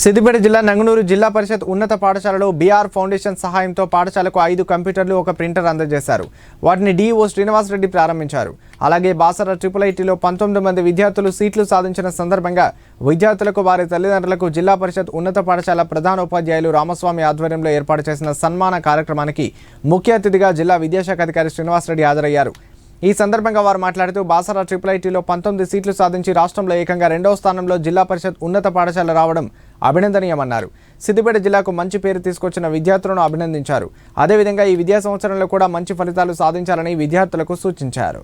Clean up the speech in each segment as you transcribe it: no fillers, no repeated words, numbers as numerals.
సిద్దిపేట జిల్లా నంగనూరు జిల్లా పరిషత్ ఉన్నత పాఠశాలలో బీఆర్ ఫౌండేషన్ సహాయంతో పాఠశాలకు 5 కంప్యూటర్లు ఒక ప్రింటర్ అందజేశారు. వాటిని డిఓ శ్రీనివాస్ రెడ్డి ప్రారంభించారు. అలాగే బాసర IIITలో 19 మంది విద్యార్థులు సీట్లు సాధించిన సందర్భంగా విద్యార్థులకు వారి తల్లిదండ్రులకు జిల్లా పరిషత్ ఉన్నత పాఠశాల ప్రధానోపాధ్యాయులు రామస్వామి ఆధ్వర్యంలో ఏర్పాటు చేసిన సన్మాన కార్యక్రమానికి ముఖ్య అతిథిగా జిల్లా విద్యాశాఖ అధికారి శ్రీనివాస్ రెడ్డి హాజరయ్యారు. ఈ సందర్భంగా వారు మాట్లాడుతూ బాసర IIITలో 19 సీట్లు సాధించి రాష్ట్రంలో ఏకంగా 2వ స్థానంలో జిల్లా పరిషత్ ఉన్నత పాఠశాల రావడం అభినందనీయమన్నారు. సిద్దిపేట జిల్లాకు మంచి పేరు తీసుకొచ్చిన విద్యార్థులను అభినందించారు. అదేవిధంగా ఈ విద్యా సంవత్సరంలో కూడా మంచి ఫలితాలు సాధించాలని విద్యార్థులకు సూచించారు.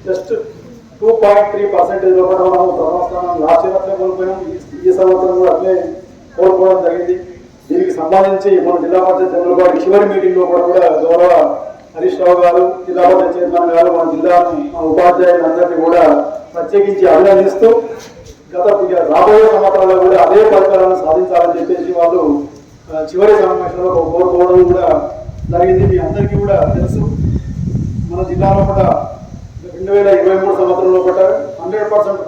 జస్ట్ 2.3% లో కూడా మనం ప్రథమస్థానం లాస్ట్ ఇయర్ అట్లే కోల్పోయాం. ఈ సంవత్సరం కూడా అట్లే కోల్పోవడం జరిగింది. దీనికి సంబంధించి మన జిల్లా పరిషత్ జనరల్ చివరి మీటింగ్ లో కూడా గౌరవ హరీష్ రావు గారు, జిల్లా పరిషత్ చైర్మన్ గారు, మన జిల్లా ఉపాధ్యాయులందరినీ కూడా ప్రత్యేకించి అభినందిస్తూ రాబోయే సంవత్సరాల్లో కూడా అదే ఫలితాలను సాధించాలని చెప్పేసి వాళ్ళు చివరి సమావేశంలో కోరుకోవడం కూడా జరిగింది. మీ అందరికీ కూడా తెలుసు, మన జిల్లాలో కూడా 2023 సంవత్సరంలో కూడా 100%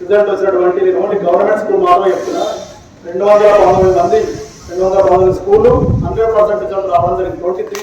రిజల్ట్ వచ్చినటువంటి నేను ఓన్లీ గవర్నమెంట్ స్కూల్ మాత్రమే చెప్తున్నా. 219 మంది 219 స్కూళ్ళు 100% రిజల్ట్ రావడం జరిగింది. 23